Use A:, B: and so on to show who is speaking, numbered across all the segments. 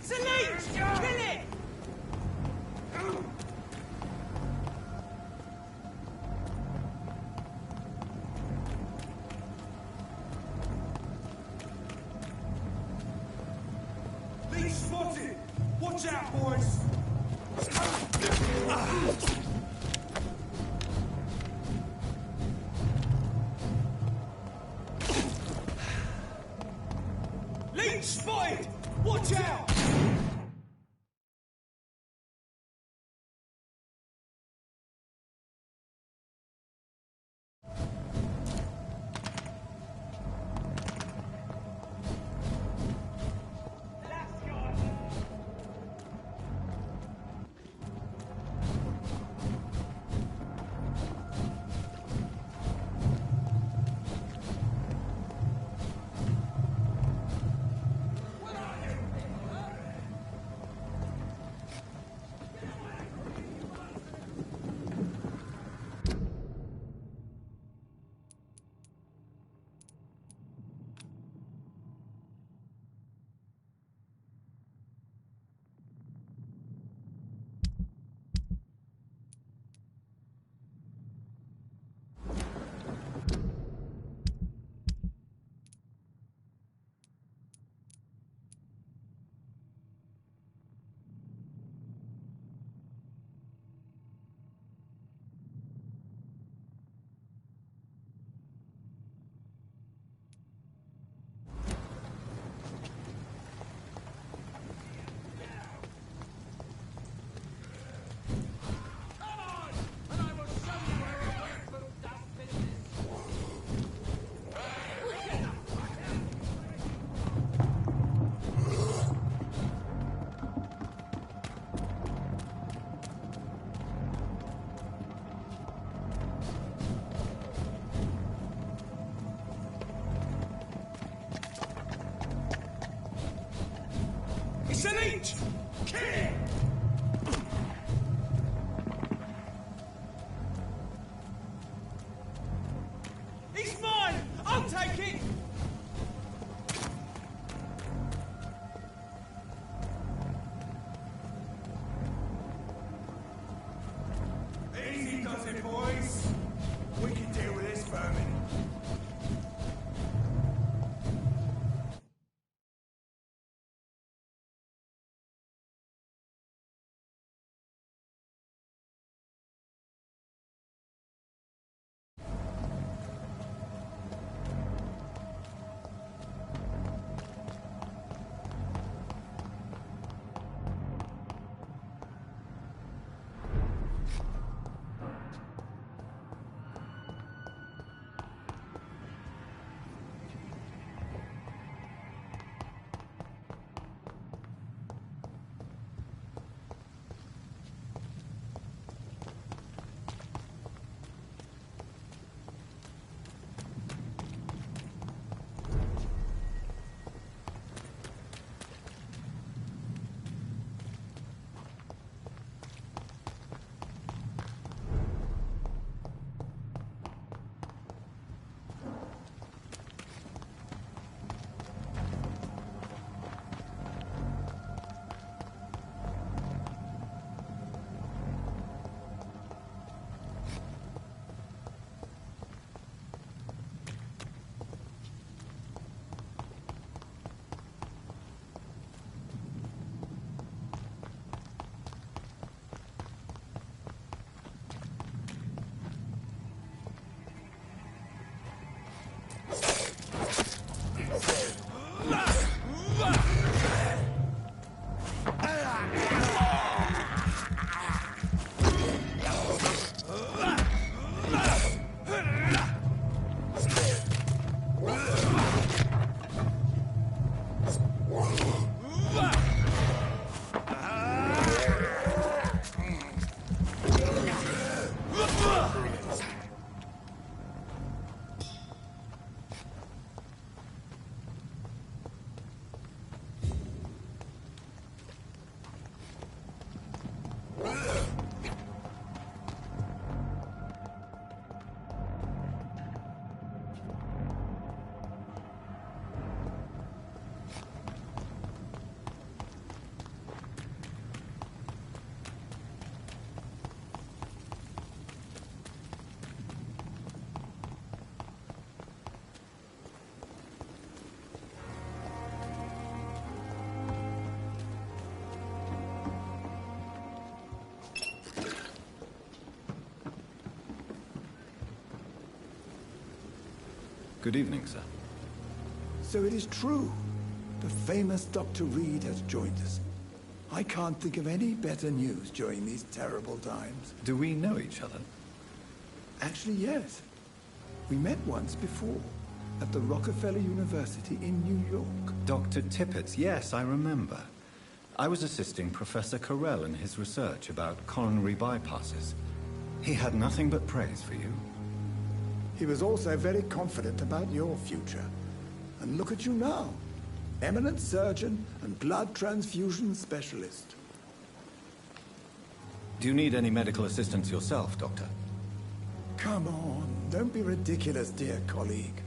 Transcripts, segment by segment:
A: It's a leech! Kill it!
B: Leech spotted! Watch out, boys! Leech spotted! Watch out! It's a leech! Kill it! He's mine! I'll take it! Easy does it, boys. We can deal with this vermin.
A: Good evening, sir.
B: So it is true. The famous Dr. Reed has joined us. I can't think of any better news during these terrible times.
A: Do we know each other?
B: Actually, yes. We met once before, at the Rockefeller University in New York.
A: Dr. Tippett, yes, I remember. I was assisting Professor Carell in his research about coronary bypasses. He had nothing but praise for you.
B: He was also very confident about your future. And look at you now. Eminent surgeon and blood transfusion specialist.
A: Do you need any medical assistance yourself, Doctor?
B: Come on, don't be ridiculous, dear colleague.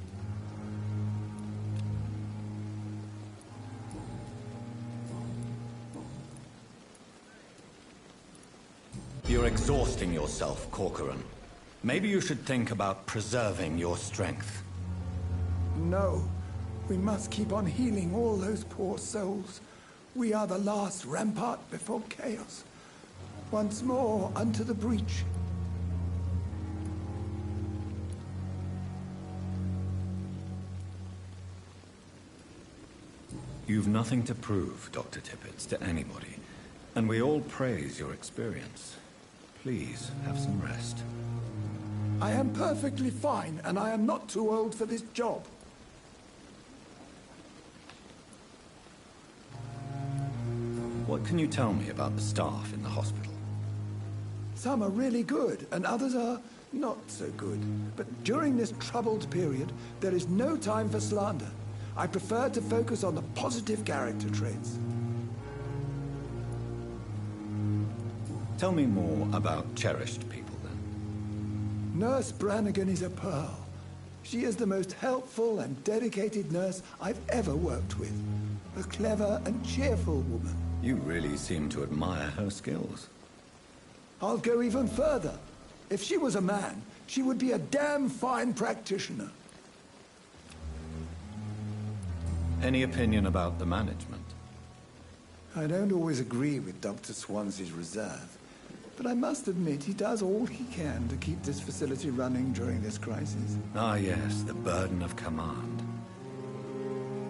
A: You're exhausting yourself, Corcoran. Maybe you should think about preserving your strength.
B: No, we must keep on healing all those poor souls. We are the last rampart before chaos. Once more, unto the breach.
A: You've nothing to prove, Dr. Tippett, to anybody. And we all praise your experience. Please, have some rest.
B: I am perfectly fine, and I am not too old for this job.
A: What can you tell me about the staff in the hospital?
B: Some are really good, and others are not so good. But during this troubled period, there is no time for slander. I prefer to focus on the positive character traits.
A: Tell me more about cherished people, then.
B: Nurse Brannigan is a pearl. She is the most helpful and dedicated nurse I've ever worked with. A clever and cheerful woman.
A: You really seem to admire her skills.
B: I'll go even further. If she was a man, she would be a damn fine practitioner.
A: Any opinion about the management?
B: I don't always agree with Dr. Swansea's reserve, but I must admit he does all he can to keep this facility running during this crisis.
A: Ah, yes, the burden of command.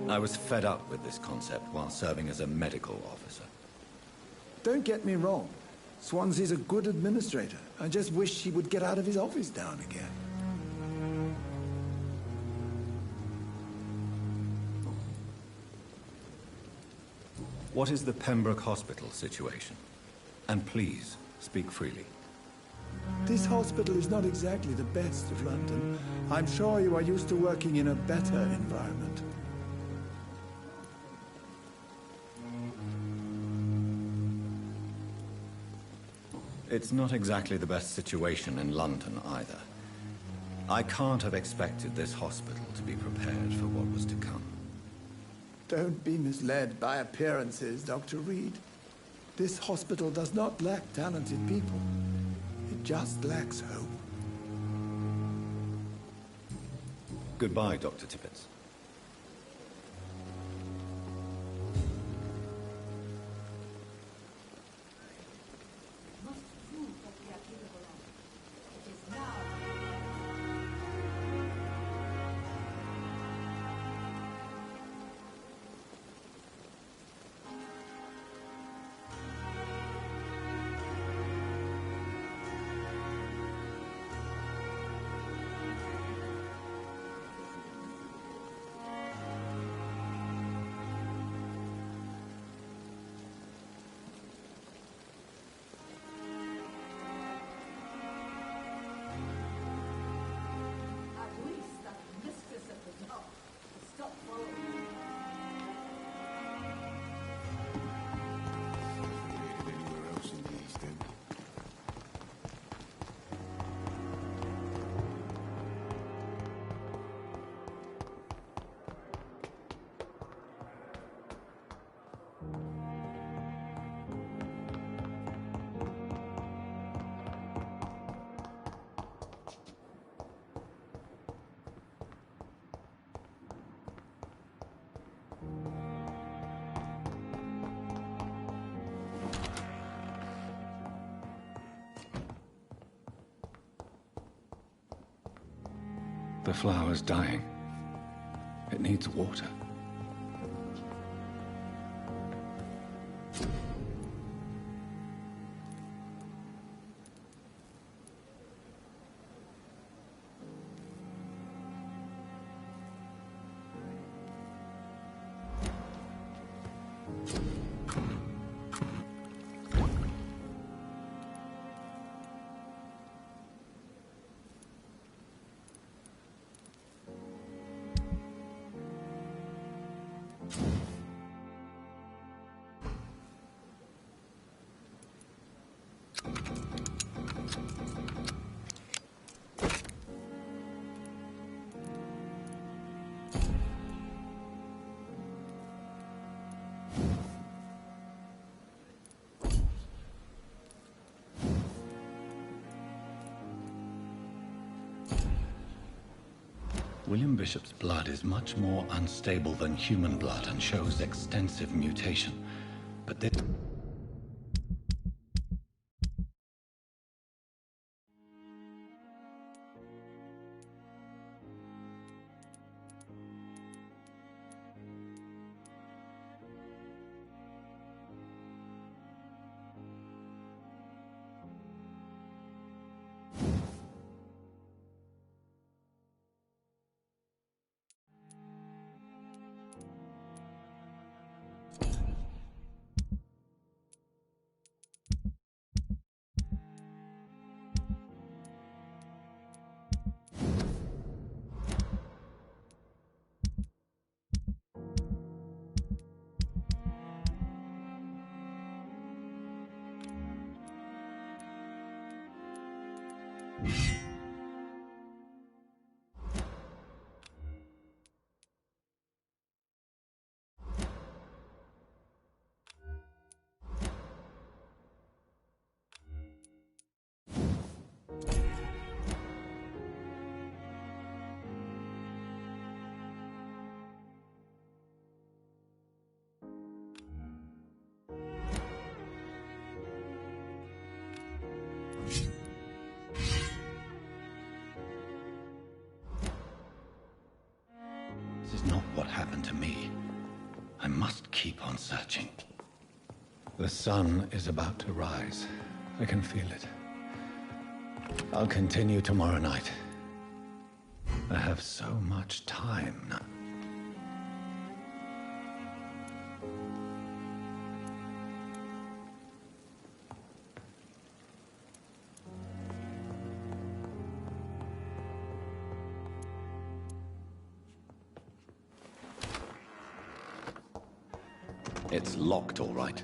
A: I was fed up with this concept while serving as a medical officer.
B: Don't get me wrong. Swansea's a good administrator. I just wish he would get out of his office now and again.
A: What is the Pembroke Hospital situation? And please, speak freely.
B: This hospital is not exactly the best of London. I'm sure you are used to working in a better environment.
A: It's not exactly the best situation in London either. I can't have expected this hospital to be prepared for what was to come.
B: Don't be misled by appearances, Dr. Reed. This hospital does not lack talented people. It just lacks hope.
A: Goodbye, Dr. Tippett. The flower's dying. needs water. William Bishop's blood is much more unstable than human blood and shows extensive mutation. But this... This is not what happened to me. I must keep on searching. The sun is about to rise. I can feel it. I'll continue tomorrow night. I have so much time now. It's locked, all right.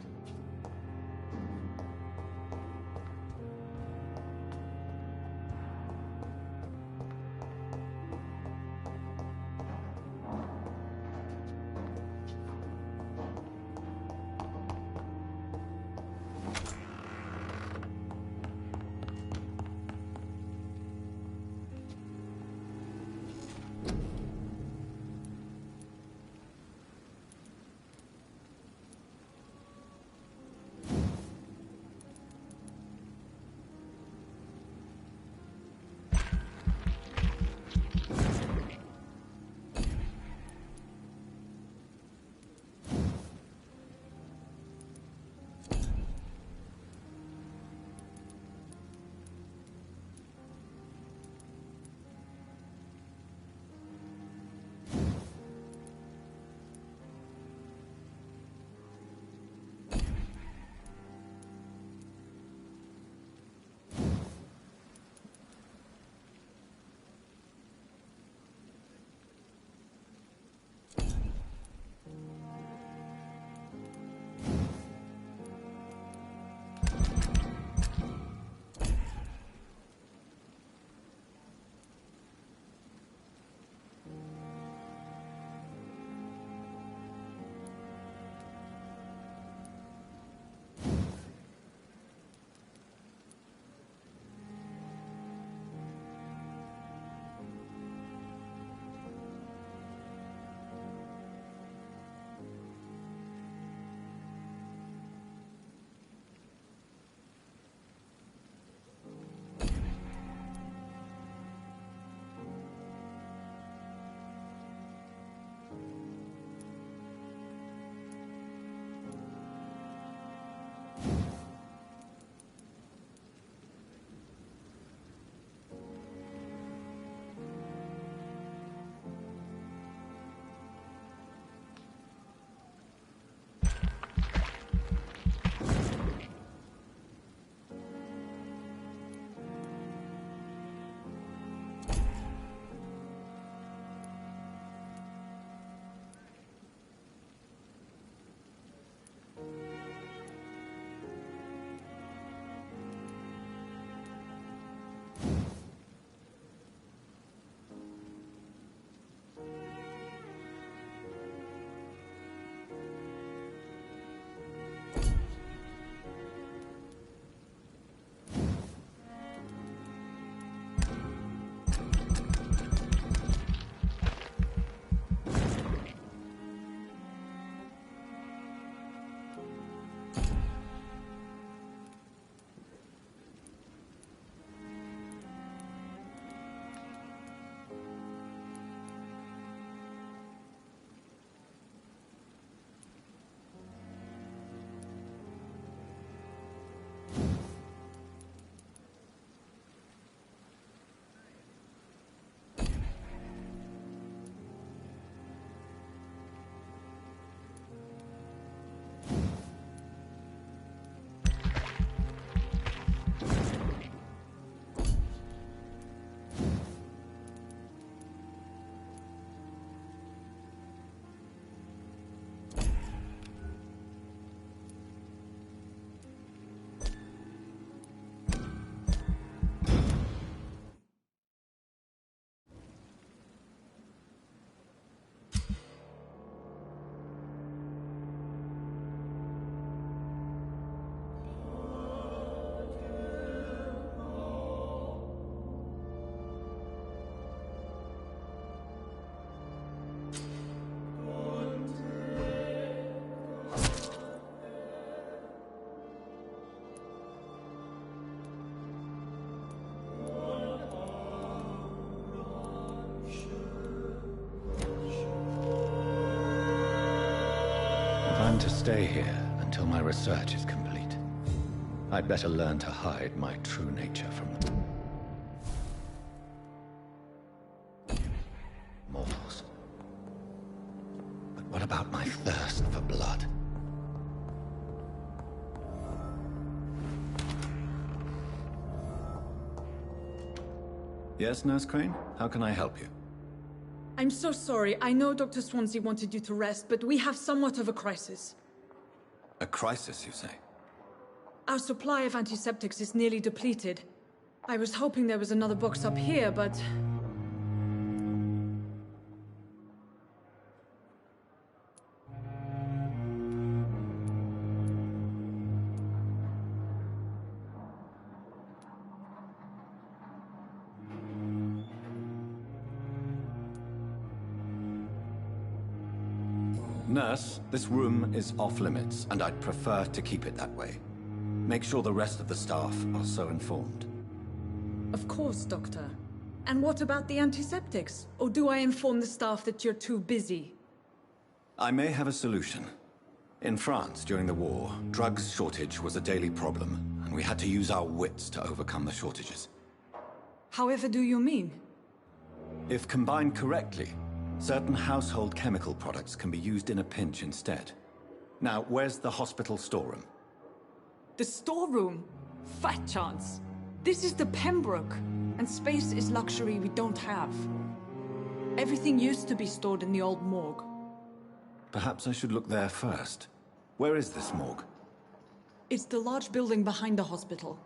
A: to stay here until my research is complete. I'd better learn to hide my true nature from mortals. But what about my thirst for blood? Yes, Nurse Crane? How can I help you?
C: I'm so sorry. I know Dr. Swansea wanted you to rest, but we have somewhat of a crisis.
A: A crisis, you say?
C: Our supply of antiseptics is nearly depleted. I was hoping there was another box up here, but...
A: Nurse, this room is off-limits, and I'd prefer to keep it that way. Make sure the rest of the staff are so informed.
C: Of course, Doctor. And what about the antiseptics? Or do I inform the staff that you're too busy?
A: I may have a solution. In France, during the war, drugs shortage was a daily problem, and we had to use our wits to overcome the shortages.
C: However do you mean?
A: If combined correctly, certain household chemical products can be used in a pinch instead. Now, where's the hospital storeroom?
C: The storeroom? Fat chance. This is the Pembroke, and space is luxury we don't have. Everything used to be stored in the old morgue.
A: Perhaps I should look there first. Where is this morgue?
C: It's the large building behind the hospital.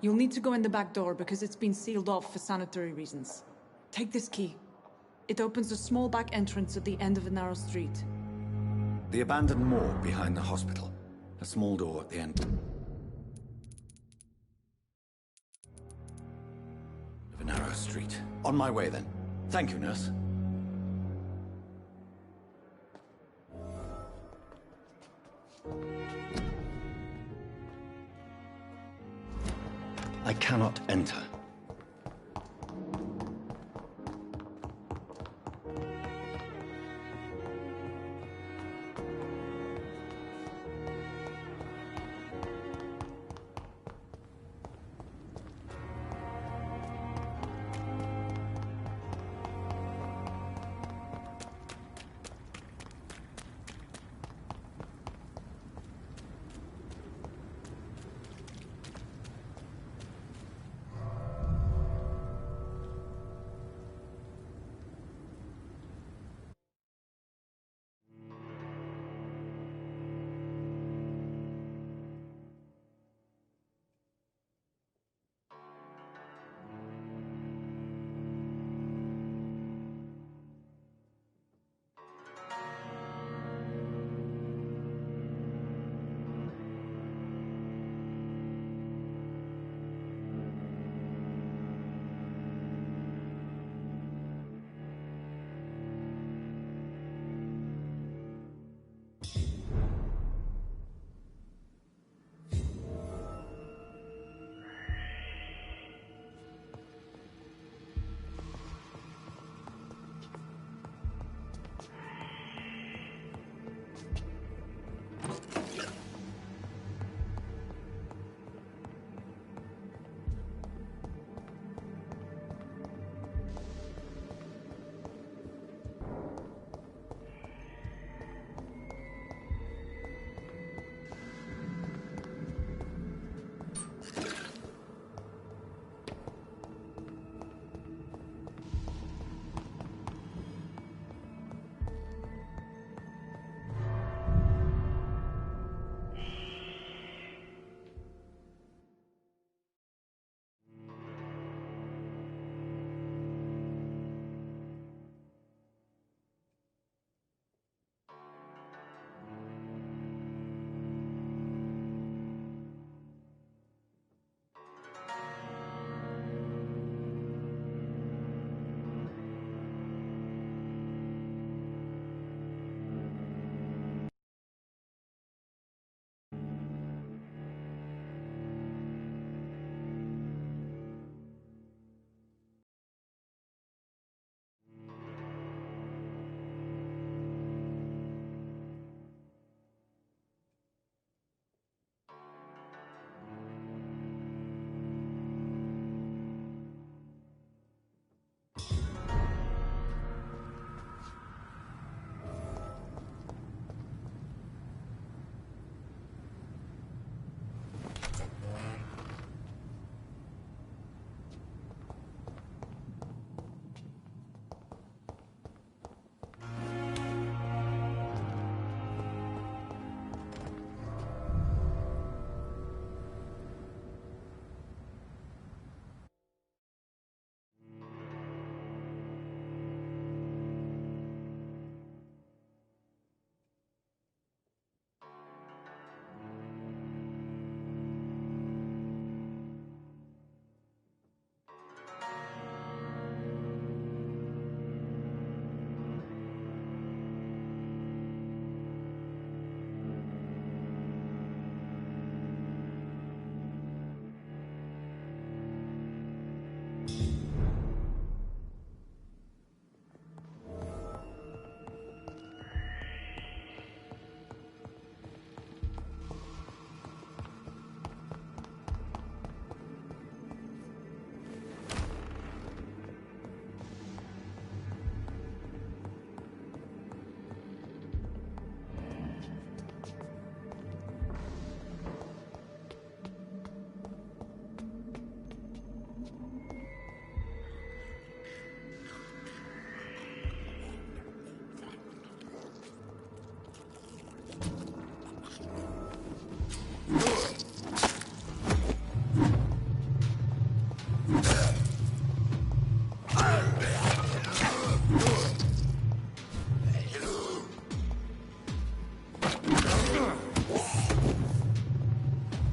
C: You'll need to go in the back door because it's been sealed off for sanitary reasons. Take this key. It opens a small back entrance at the end of a narrow street.
A: The abandoned morgue behind the hospital. A small door at the end of a narrow street. On my way, then. Thank you, nurse. I cannot enter.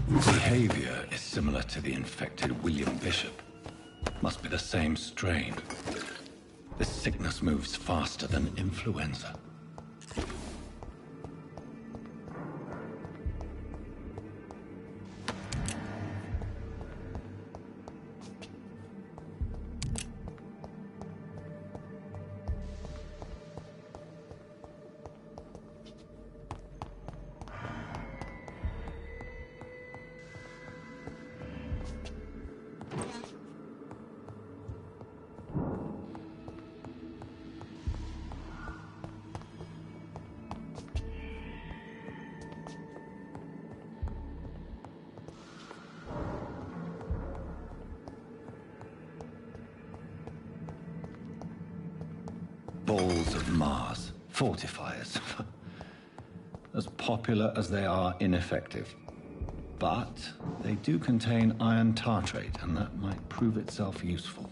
A: Behavior is similar to the infected William Bishop. Must be the same strain. This sickness moves faster than influenza. Balls of Mars, fortifiers. As popular as they are ineffective. But they do contain iron tartrate, and that might prove itself useful.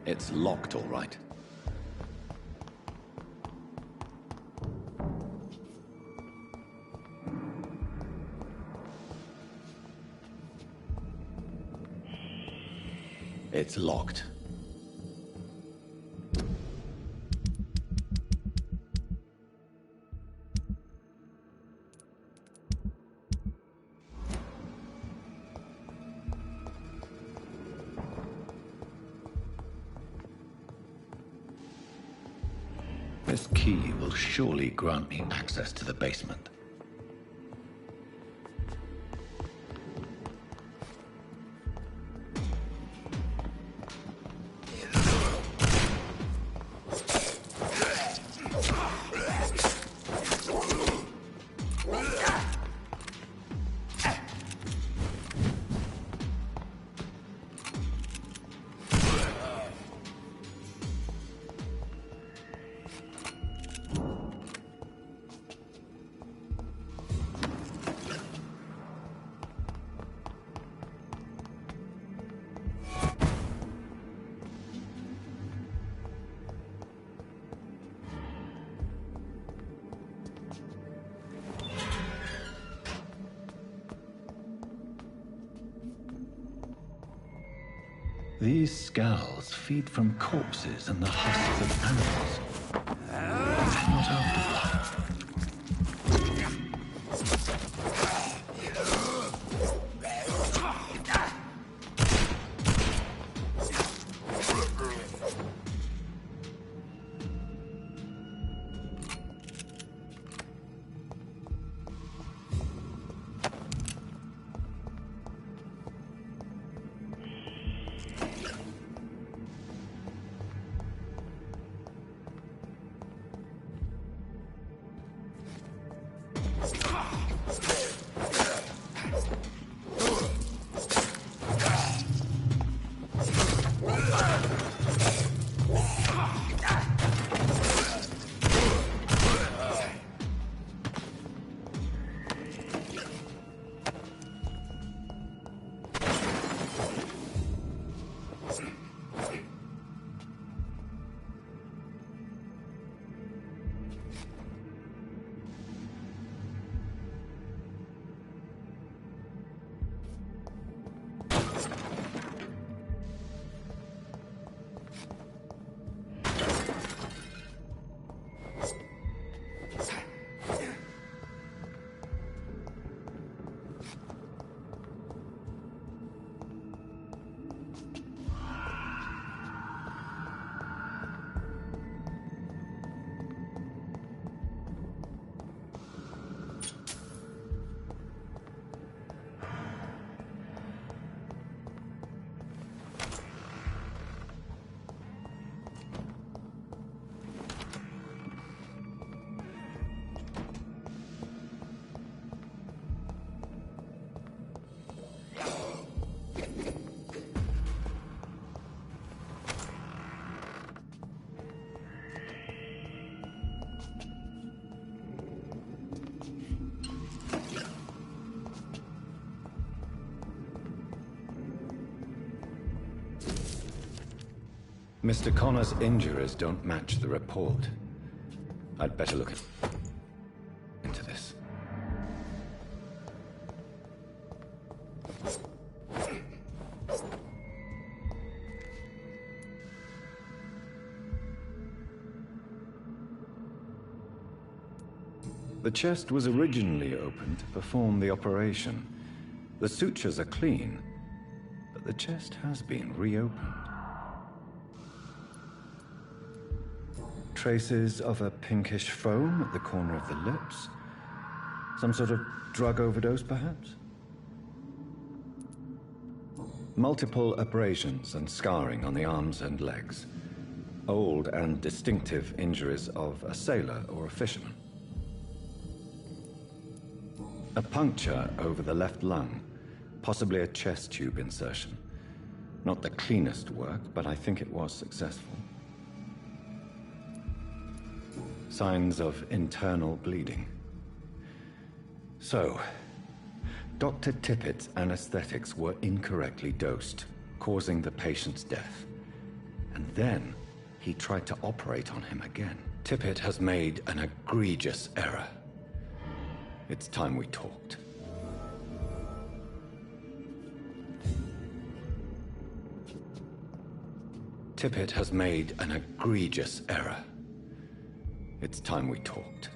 A: It's locked, all right. It's locked. This key will surely grant me access to the basement. These skulls feed from corpses and the husks of animals. Not afterlife. Mr. Connor's injuries don't match the report. I'd better look into this. The chest was originally opened to perform the operation. The sutures are clean, but the chest has been reopened. Traces of a pinkish foam at the corner of the lips. Some sort of drug overdose, perhaps? Multiple abrasions and scarring on the arms and legs. Old and distinctive injuries of a sailor or a fisherman. A puncture over the left lung, possibly a chest tube insertion. Not the cleanest work, but I think it was successful. Signs of internal bleeding. So, Dr. Tippett's anesthetics were incorrectly dosed, causing the patient's death. And then he tried to operate on him again. Tippett has made an egregious error. It's time we talked. Tippett has made an egregious error. It's time we talked.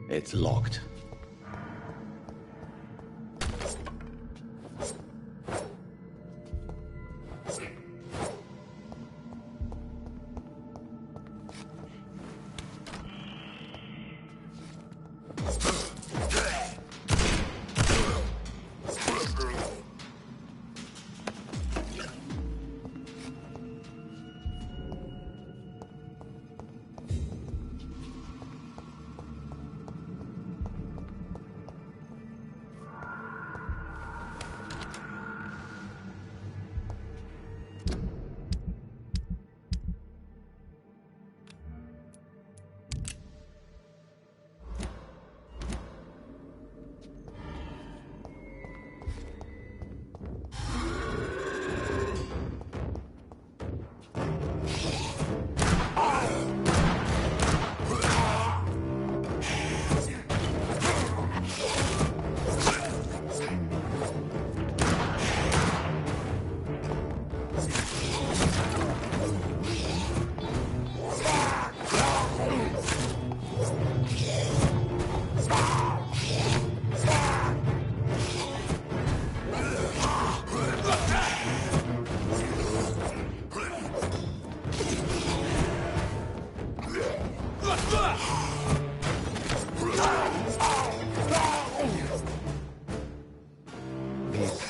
A: It's locked.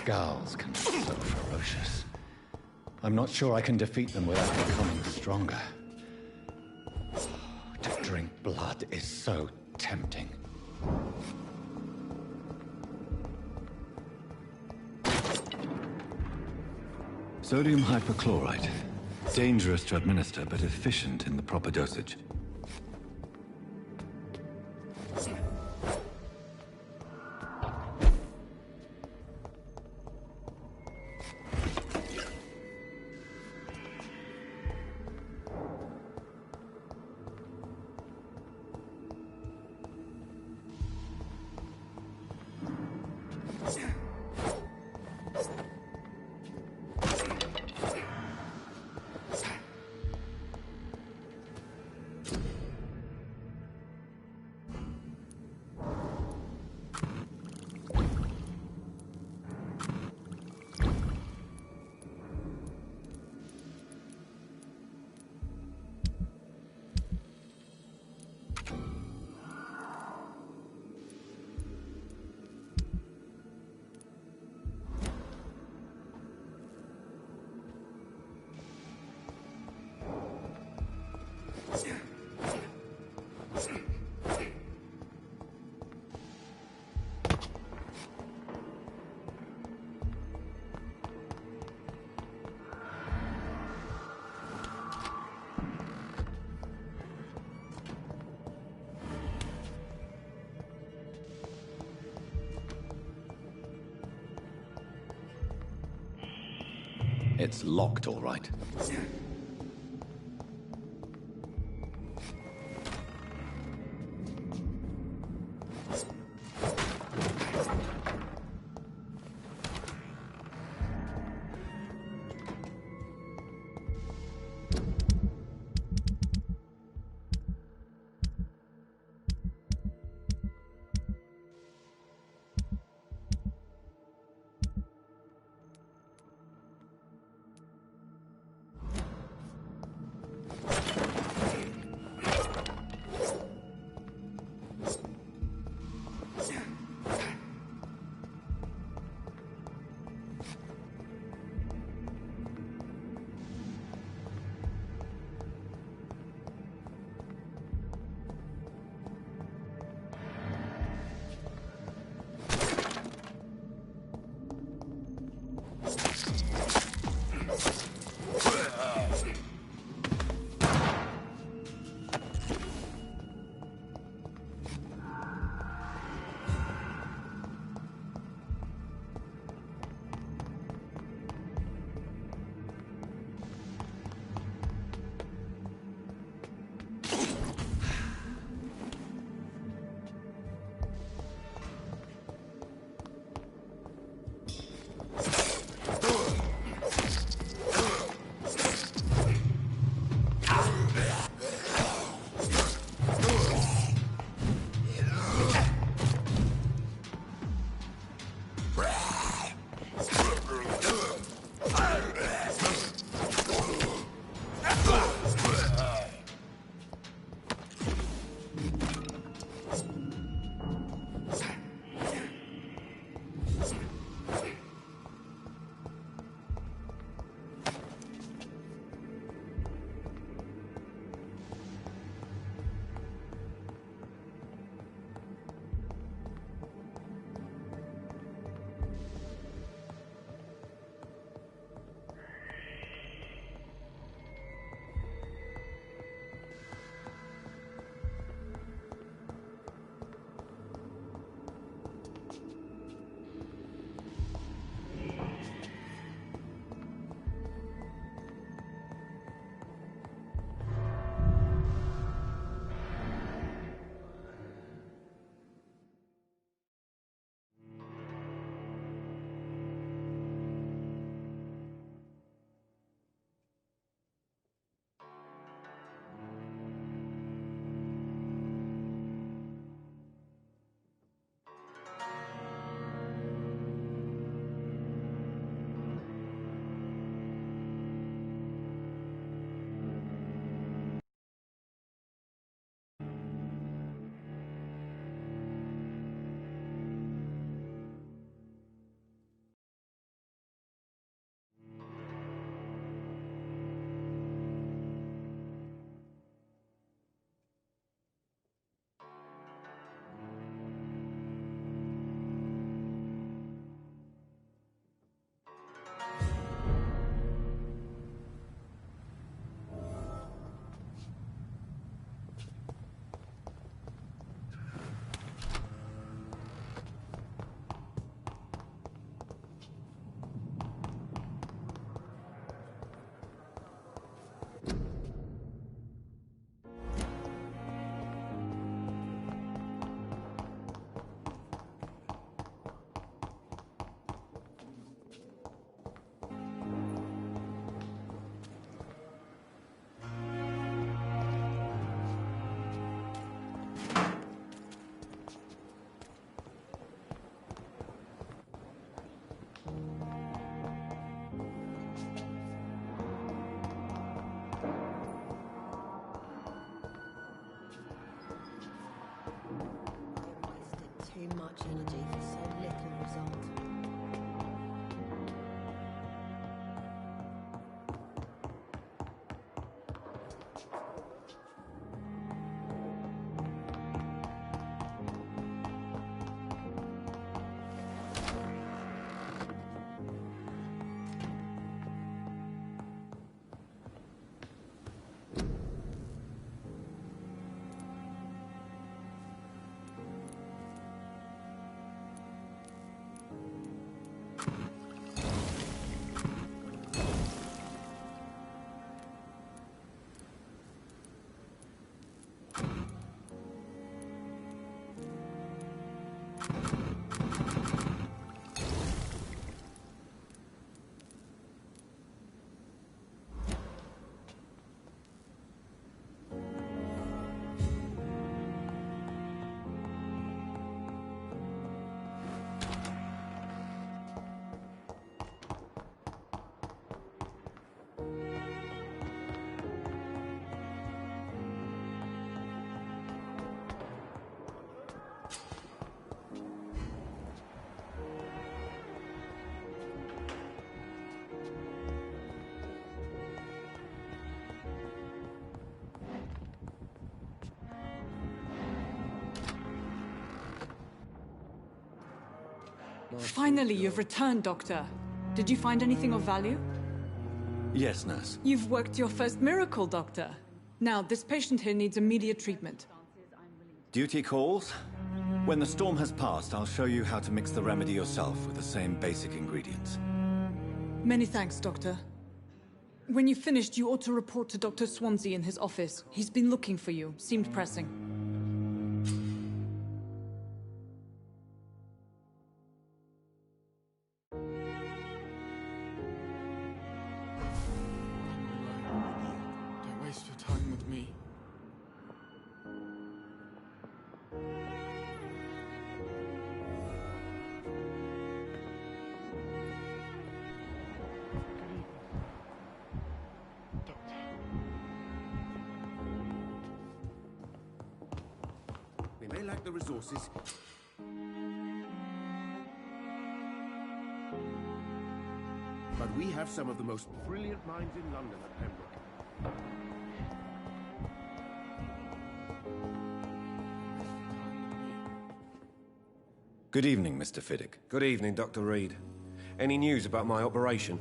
A: Scowls can be so ferocious. I'm not sure I can defeat them without becoming stronger. To drink blood is so tempting. Sodium hypochlorite. Dangerous to administer, but efficient in the proper dosage. It's locked, all right.
D: Too much energy for so little result.
C: Finally, you've returned, Doctor. Did you find anything of value?
A: Yes, nurse.
C: You've worked your first miracle, Doctor. Now, this patient here needs immediate treatment.
A: Duty calls. When the storm has passed, I'll show you how to mix the remedy yourself with the same basic ingredients.
C: Many thanks, Doctor. When you've finished, you ought to report to Dr. Swansea in his office. He's been looking for you. Seemed pressing.
E: Don't waste your time with me.
F: We may lack the resources. But we have some of the most brilliant minds in London at Pembroke.
A: Good evening, Mr. Fiddick.
G: Good evening, Dr. Reed. Any news about my operation?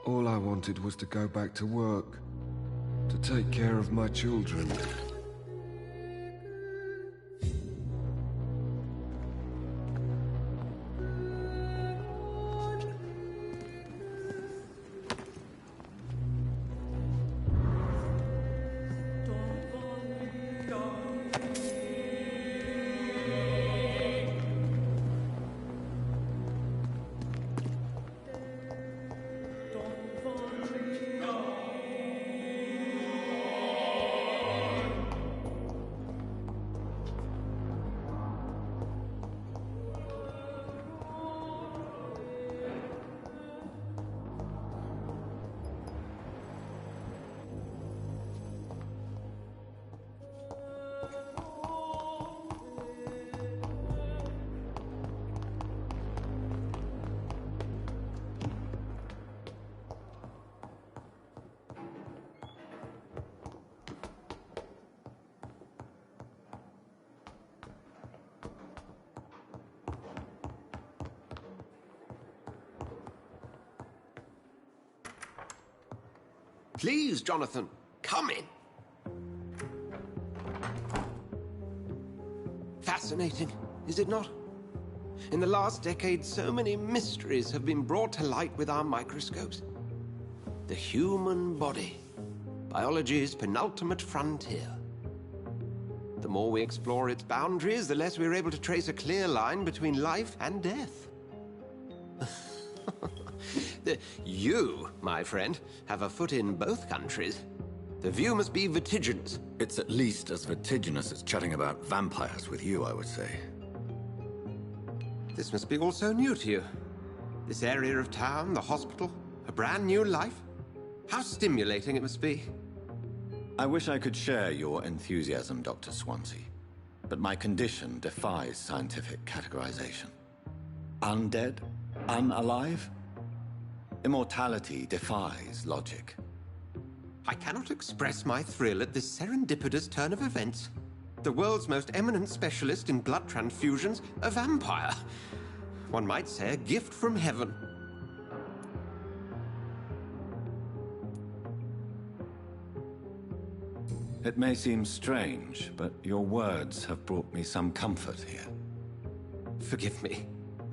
E: All I wanted was to go back to work, to take care of my children.
F: Please, Jonathan, come in. Fascinating, is it not? In the last decade, so many mysteries have been brought to light with our microscopes. The human body, biology's penultimate frontier. The more we explore its boundaries, the less we're able to trace a clear line between life and death. You, my friend, have a foot in both countries. The view must be vertiginous.
A: It's at least as vertiginous as chatting about vampires with you, I would say.
F: This must be all so new to you. This area of town, the hospital, a brand new life. How stimulating it must be.
A: I wish I could share your enthusiasm, Dr. Swansea, but my condition defies scientific categorization. Undead? Unalive? Immortality defies logic.
F: I cannot express my thrill at this serendipitous turn of events. The world's most eminent specialist in blood transfusions, a vampire. One might say a gift from heaven.
A: It may seem strange, but your words have brought me some comfort here.
F: Forgive me.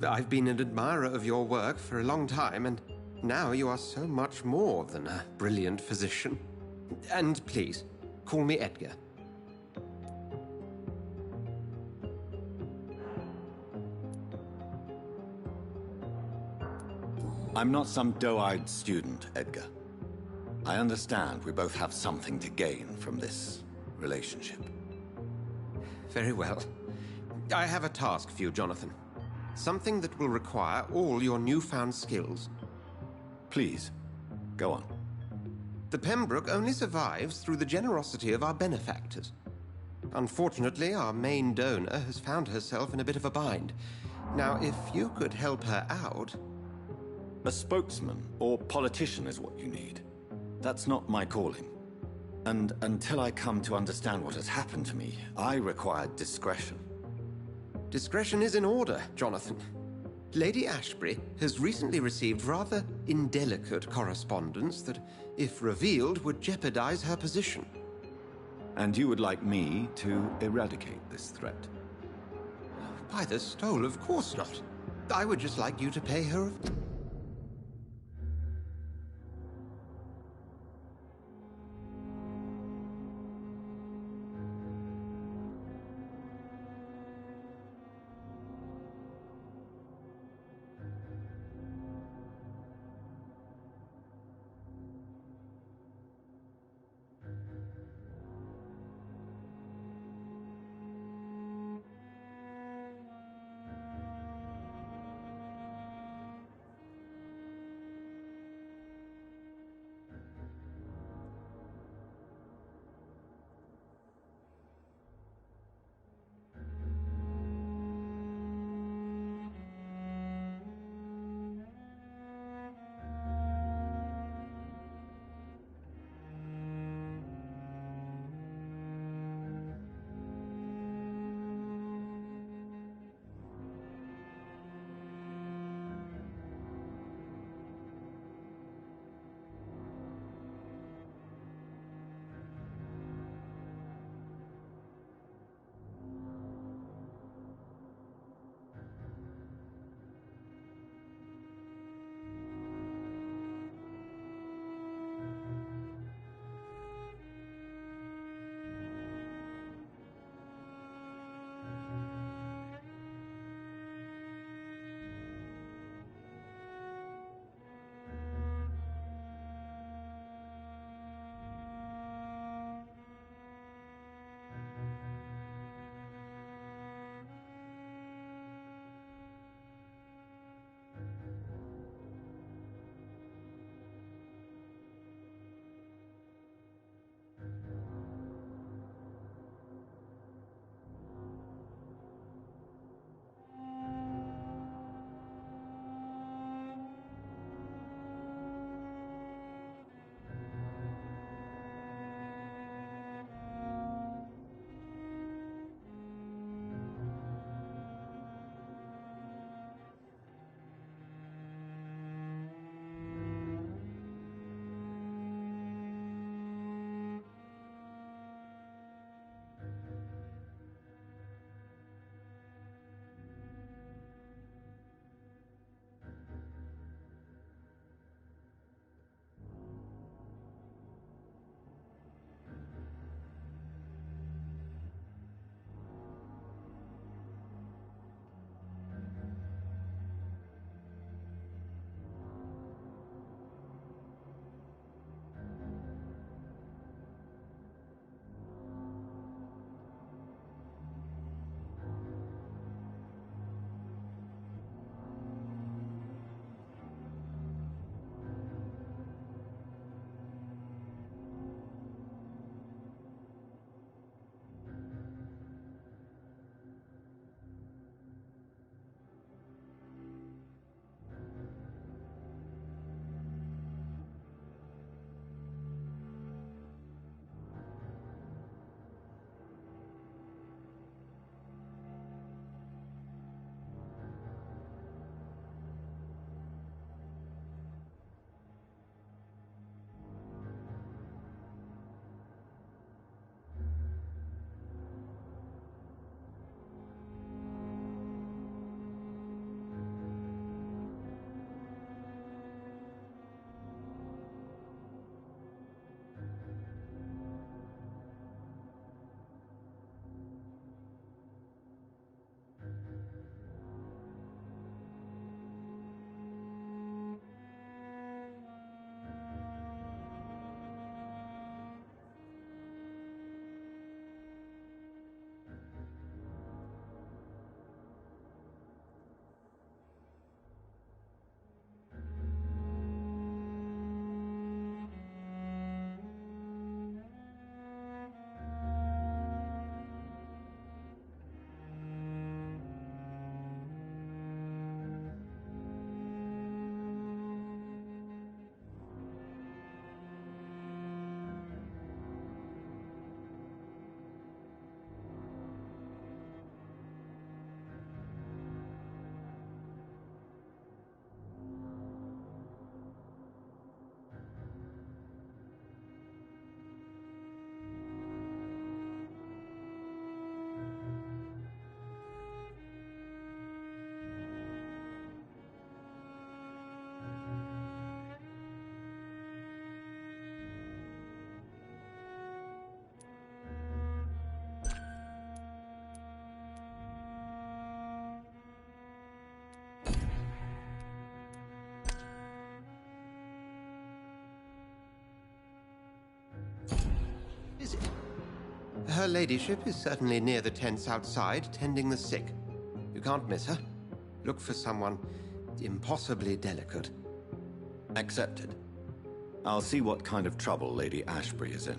F: I've been an admirer of your work for a long time, and now you are so much more than a brilliant physician. And please, call me Edgar.
A: I'm not some doe-eyed student, Edgar. I understand we both have something to gain from this relationship.
F: Very well. I have a task for you, Jonathan. Something that will require all your newfound skills.
A: Please, go on.
F: The Pembroke only survives through the generosity of our benefactors. Unfortunately, our main donor has found herself in a bit of a bind. Now, if you could help her out...
A: A spokesman or politician is what you need. That's not my calling. And until I come to understand what has happened to me, I require discretion.
F: Discretion is in order, Jonathan. Lady Ashbury has recently received rather indelicate correspondence that, if revealed, would jeopardize her position.
A: And you would like me to eradicate this threat?
F: By the stole, of course not. I would just like you to pay her... Her ladyship is certainly near the tents outside, tending the sick. You can't miss her. Look for someone impossibly delicate.
A: Accepted. I'll see what kind of trouble Lady Ashbury is in.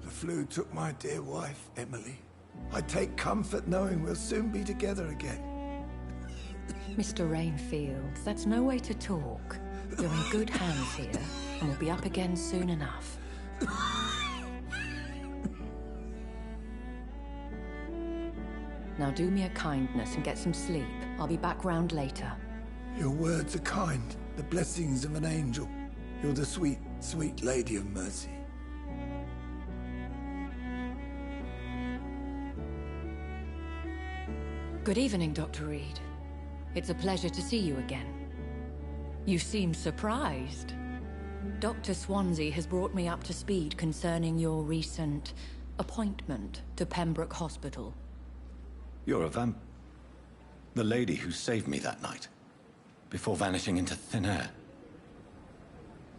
B: The flu took my dear wife, Emily. I take comfort knowing we'll soon be together again.
H: Mr. Rainfield, that's no way to talk. You're in good hands here, and we'll be up again soon enough. Now do me a kindness and get some sleep. I'll be back round later.
B: Your words are kind, the blessings of an angel. You're the sweet, sweet Lady of Mercy.
H: Good evening, Dr. Reed. It's a pleasure to see you again. You seem surprised. Dr. Swansea has brought me up to speed concerning your recent appointment to Pembroke Hospital.
A: You're a the lady who saved me that night, before vanishing into thin air.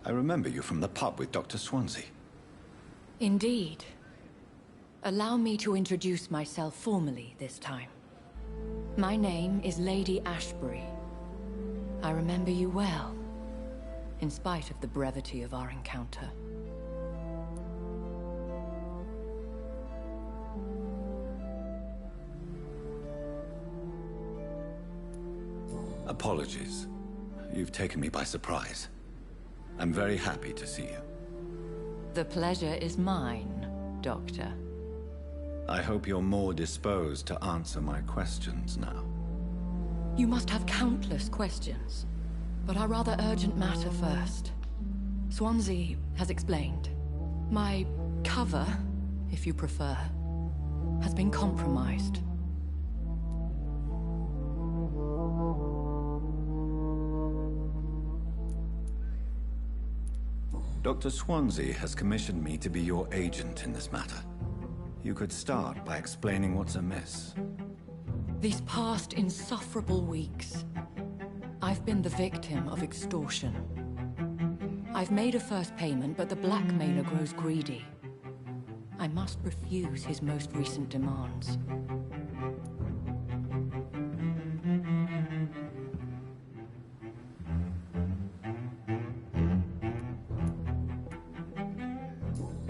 A: I remember you from the pub with Dr. Swansea.
H: Indeed. Allow me to introduce myself formally this time. My name is Lady Ashbury. I remember you well, in spite of the brevity of our encounter.
A: Apologies. You've taken me by surprise. I'm very happy to see you.
H: The pleasure is mine, Doctor.
A: I hope you're more disposed to answer my questions now.
H: You must have countless questions, but our rather urgent matter first. Swansea has explained. My cover, if you prefer, has been compromised.
A: Dr. Swansea has commissioned me to be your agent in this matter. You could start by explaining what's amiss.
H: These past insufferable weeks, I've been the victim of extortion. I've made a first payment, but the blackmailer grows greedy. I must refuse his most recent demands.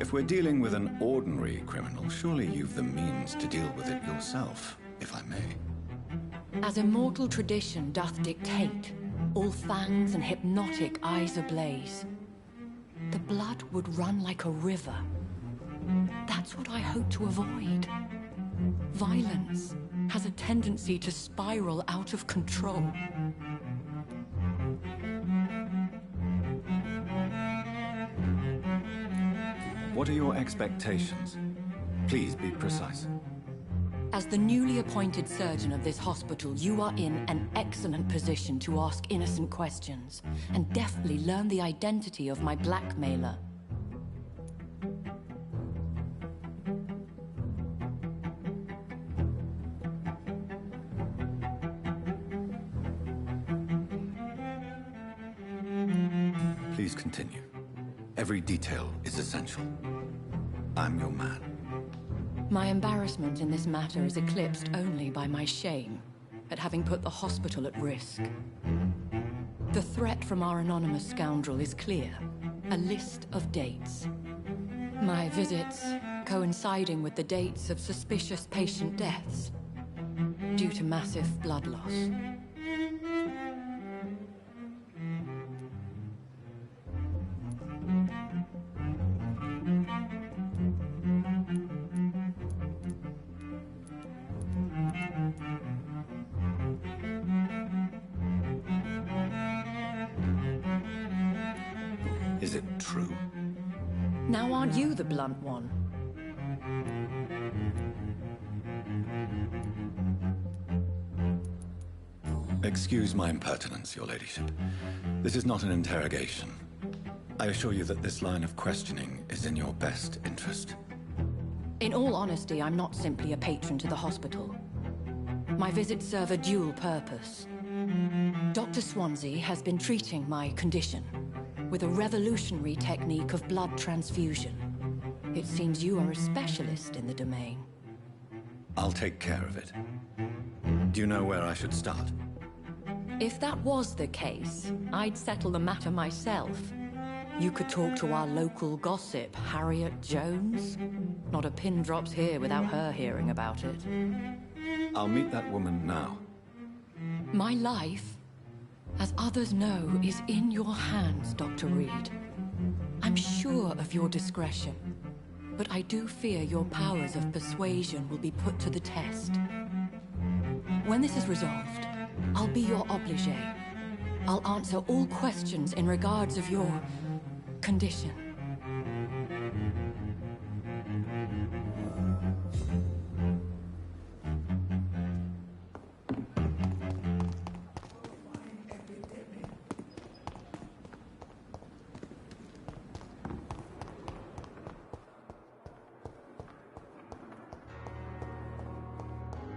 A: If we're dealing with an ordinary criminal, surely you've the means to deal with it yourself, if I may.
H: As immortal tradition doth dictate, all fangs and hypnotic eyes ablaze, the blood would run like a river. That's what I hope to avoid. Violence has a tendency to spiral out of control.
A: What are your expectations? Please be precise.
H: As the newly appointed surgeon of this hospital, you are in an excellent position to ask innocent questions and deftly learn the identity of my blackmailer.
A: Please continue. Every detail is essential. I'm your man.
H: My embarrassment in this matter is eclipsed only by my shame at having put the hospital at risk. The threat from our anonymous scoundrel is clear. A list of dates. My visits coinciding with the dates of suspicious patient deaths due to massive blood loss.
A: Is it true?
H: Now aren't you the blunt one?
A: Excuse my impertinence, your ladyship. This is not an interrogation. I assure you that this line of questioning is in your best interest.
H: In all honesty, I'm not simply a patron to the hospital. My visits serve a dual purpose. Dr. Swansea has been treating my condition with a revolutionary technique of blood transfusion. It seems you are a specialist in the domain.
A: I'll take care of it. Do you know where I should start?
H: If that was the case, I'd settle the matter myself. You could talk to our local gossip, Harriet Jones. Not a pin drops here without her hearing about it.
A: I'll meet that woman now.
H: My life, as others know, is in your hands, Dr. Reed. I'm sure of your discretion, but I do fear your powers of persuasion will be put to the test. When this is resolved, I'll be your obligé. I'll answer all questions in regards of your condition.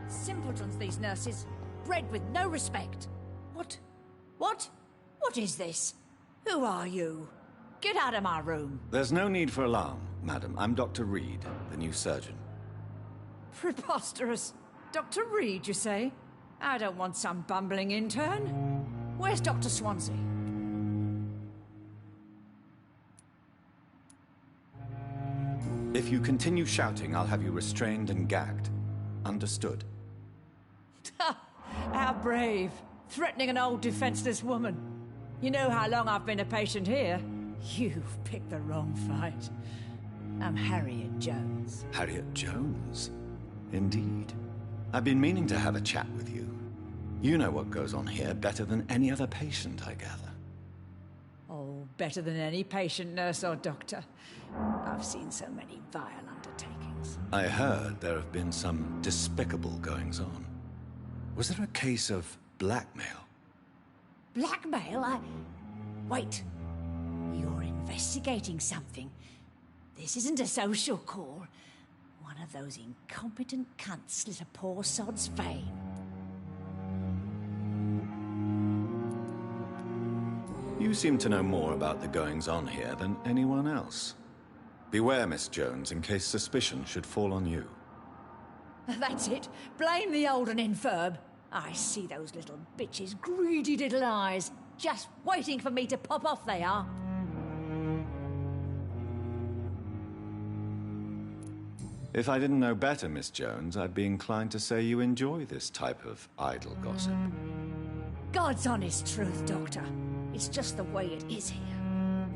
I: Simpletons, these nurses. Bred with no respect. What? What is this? Who are you? Get out of my room.
A: There's no need for alarm, madam. I'm Dr. Reed, the new surgeon.
I: Preposterous. Dr. Reed, you say? I don't want some bumbling intern. Where's Dr. Swansea?
A: If you continue shouting, I'll have you restrained and gagged. Understood?
I: How brave. Threatening an old defenseless woman. You know how long I've been a patient here? You've picked the wrong fight. I'm Harriet Jones.
A: Harriet Jones? Indeed. I've been meaning to have a chat with you. You know what goes on here better than any other patient, I gather.
I: Oh, better than any patient, nurse or doctor. I've seen so many vile undertakings.
A: I heard there have been some despicable goings-on. Was there a case of blackmail?
I: Blackmail? Wait. You're investigating something. This isn't a social call. One of those incompetent cunts slit a poor sod's vein.
A: You seem to know more about the goings-on here than anyone else. Beware, Miss Jones, in case suspicion should fall on you.
I: That's it. Blame the old and infirm. I see those little bitches' greedy little eyes. Just waiting for me to pop off, they are.
A: If I didn't know better, Miss Jones, I'd be inclined to say you enjoy this type of idle gossip.
I: God's honest truth, Doctor. It's just the way it is here.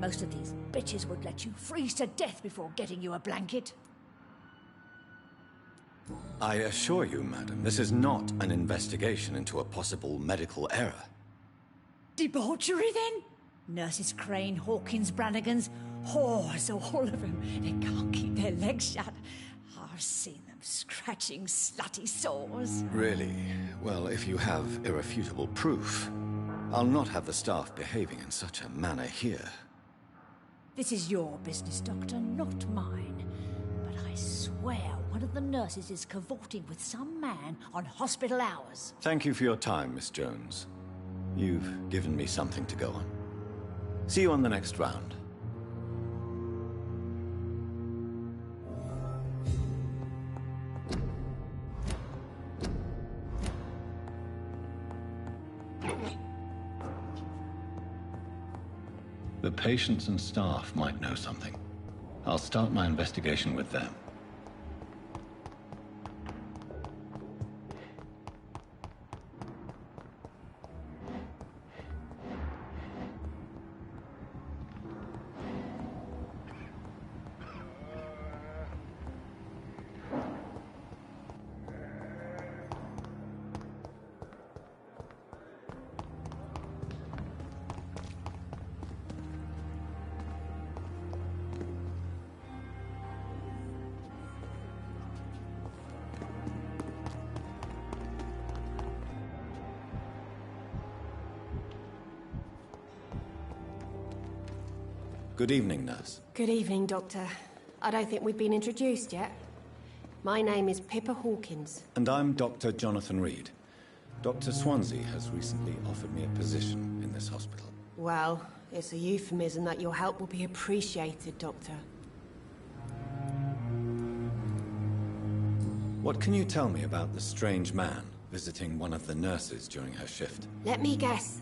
I: Most of these bitches would let you freeze to death before getting you a blanket.
A: I assure you, madam, this is not an investigation into a possible medical error.
I: Debauchery, then? Nurses Crane, Hawkins, Brannigans, whores, all of them. They can't keep their legs shut. I've seen them scratching slutty sores.
A: Really? Well, if you have irrefutable proof, I'll not have the staff behaving in such a manner here.
I: This is your business, Doctor, not mine. But I swear one of the nurses is cavorting with some man on hospital hours.
A: Thank you for your time, Miss Jones. You've given me something to go on. See you on the next round. The patients and staff might know something. I'll start my investigation with them. Good evening, nurse.
J: Good evening, Doctor. I don't think we've been introduced yet. My name is Pippa Hawkins.
A: And I'm Dr. Jonathan Reed. Dr. Swansea has recently offered me a position in this hospital.
J: Well, it's a euphemism that your help will be appreciated, Doctor.
A: What can you tell me about the strange man visiting one of the nurses during her shift?
J: Let me guess.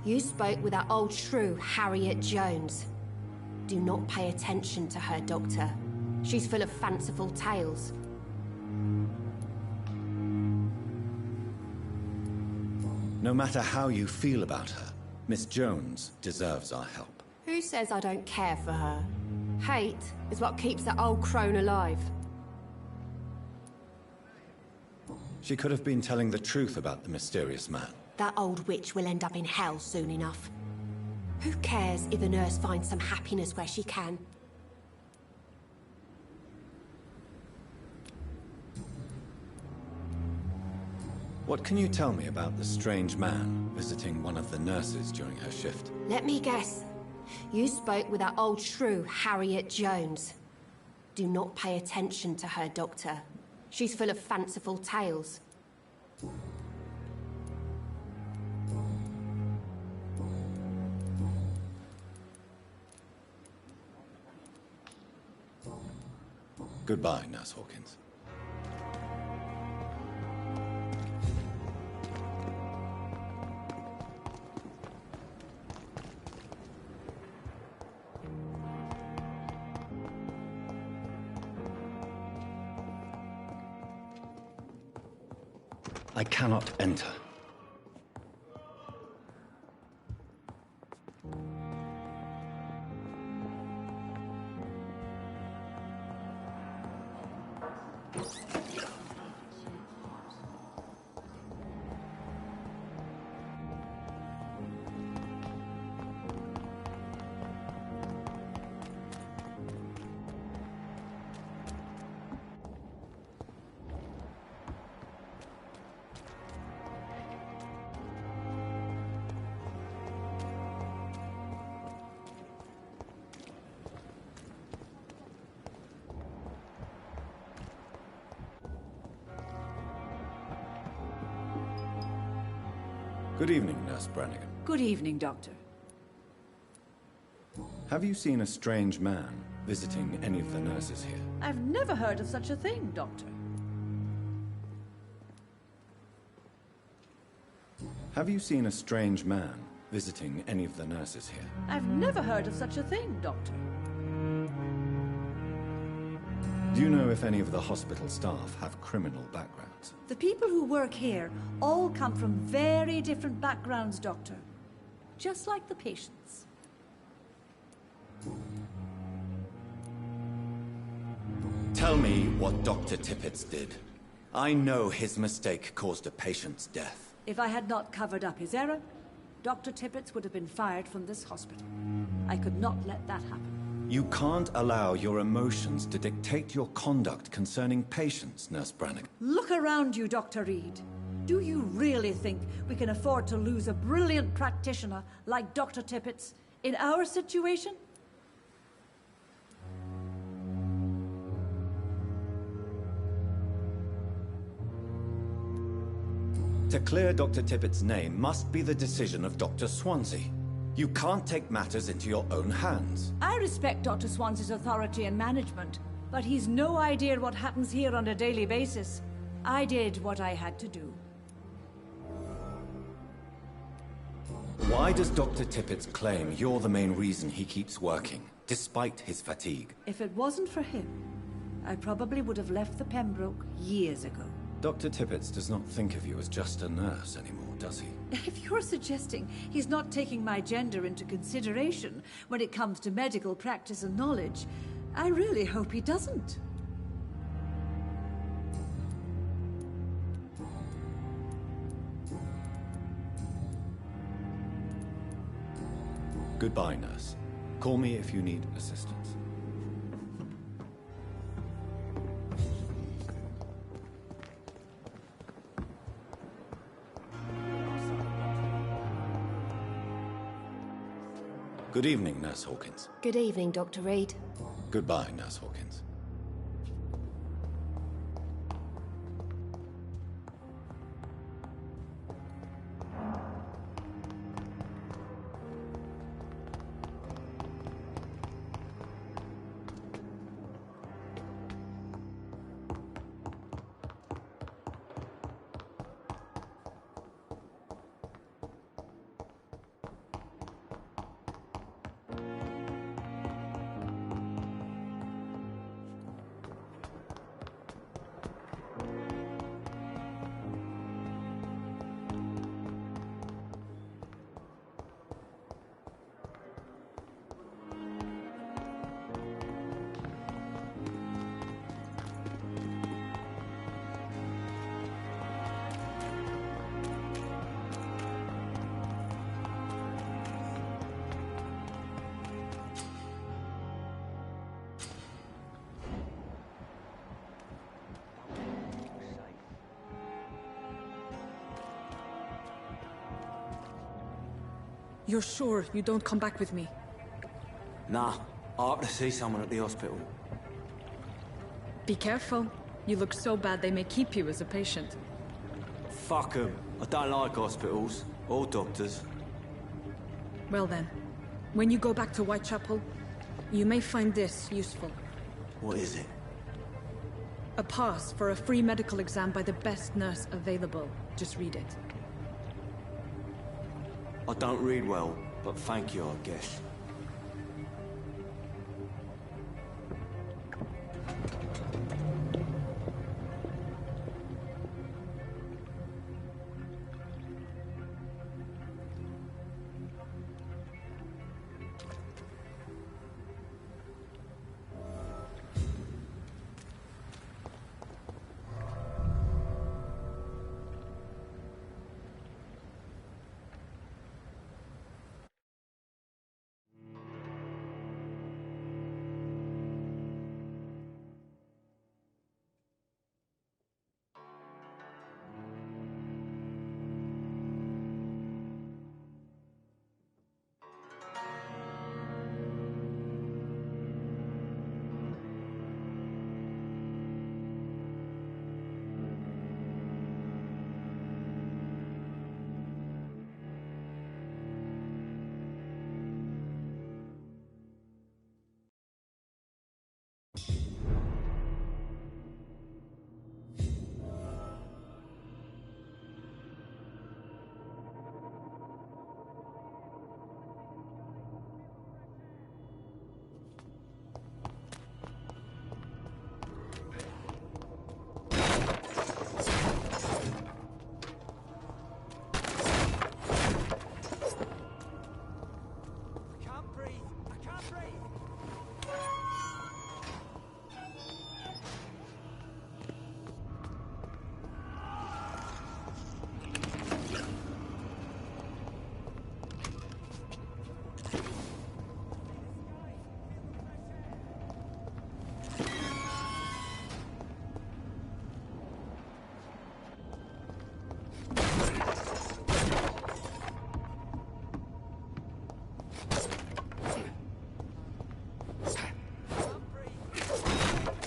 J: You spoke with that old shrew, Harriet Jones. Do not pay attention to her, Doctor. She's full of fanciful tales.
A: No matter how you feel about her, Miss Jones deserves our help.
J: Who says I don't care for her? Hate is what keeps that old crone alive.
A: She could have been telling the truth about the mysterious man.
J: That old witch will end up in hell soon enough. Who cares if the nurse finds some happiness where she can?
A: What can you tell me about the strange man visiting one of the nurses during her shift?
J: Let me guess. You spoke with that old shrew, Harriet Jones. Do not pay attention to her, Doctor. She's full of fanciful tales.
A: Goodbye, Nurse Hawkins. I cannot enter. Good evening, Nurse Brannigan.
I: Good evening, Doctor.
A: Have you seen a strange man visiting any of the nurses here?
K: I've never heard of such a thing, Doctor.
A: Have you seen a strange man visiting any of the nurses here?
K: I've never heard of such a thing, Doctor.
A: Do you know if any of the hospital staff have criminal backgrounds?
K: The people who work here all come from very different backgrounds, Doctor. Just like the patients.
L: Tell me what Dr. Tippett did. I know his mistake caused a patient's death.
K: If I had not covered up his error, Dr. Tippett would have been fired from this hospital. I could not let that happen.
L: You can't allow your emotions to dictate your conduct concerning patients, Nurse Brannigan.
K: Look around you, Dr. Reed. Do you really think we can afford to lose a brilliant practitioner like Dr. Tippett in our situation?
L: To clear Dr. Tippett's name must be the decision of Dr. Swansea. You can't take matters into your own hands.
K: I respect Dr. Swansea's authority and management, but he's no idea what happens here on a daily basis. I did what I had to do.
L: Why does Dr. Tippett claim you're the main reason he keeps working, despite his fatigue?
K: If it wasn't for him, I probably would have left the Pembroke years ago.
L: Dr. Tippett does not think of you as just a nurse anymore, does he?
K: If you're suggesting he's not taking my gender into consideration when it comes to medical practice and knowledge, I really hope he doesn't.
L: Goodbye, nurse. Call me if you need assistance. Good evening, Nurse Hawkins.
J: Good evening, Dr. Reed.
L: Goodbye, Nurse Hawkins.
C: You're sure you don't come back with me?
M: Nah, I have to see someone at the hospital.
C: Be careful. You look so bad they may keep you as a patient.
M: Fuck 'em. I don't like hospitals, or doctors.
C: Well then, when you go back to Whitechapel, you may find this useful.
M: What is it?
C: A pass for a free medical exam by the best nurse available. Just read it.
M: I don't read well, but thank you, I guess.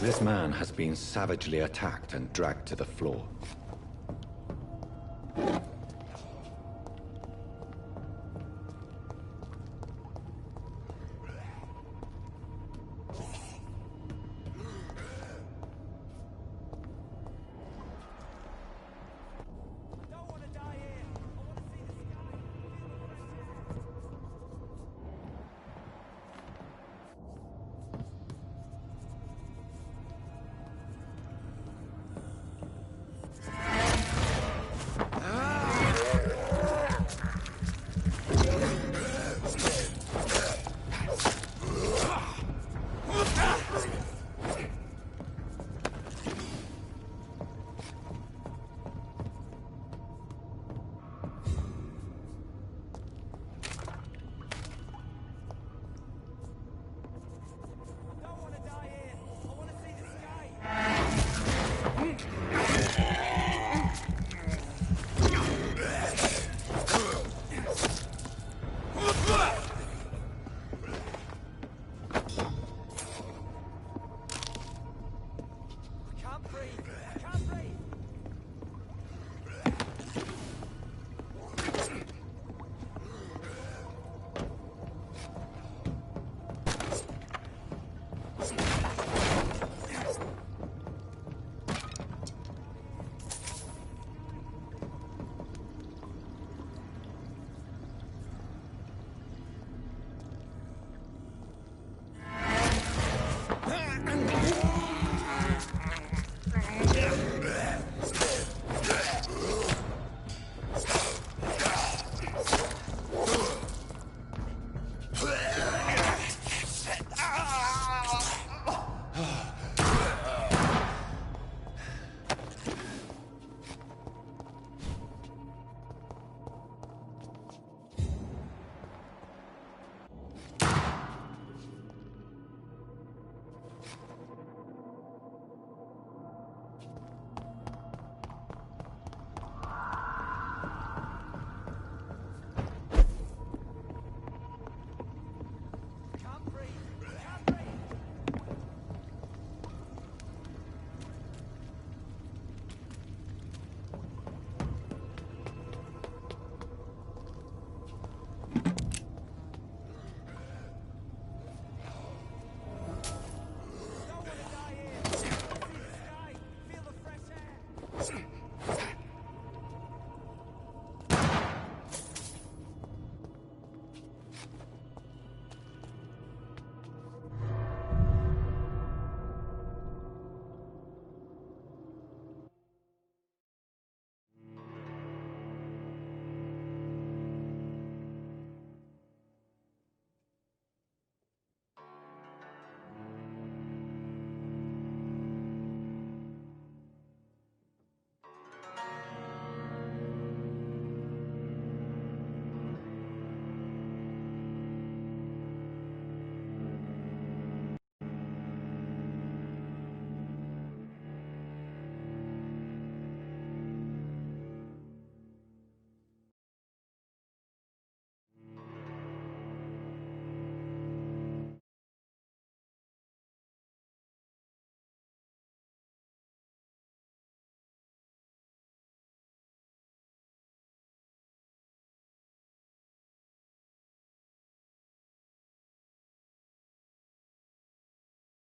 A: This man has been savagely attacked and dragged to the floor.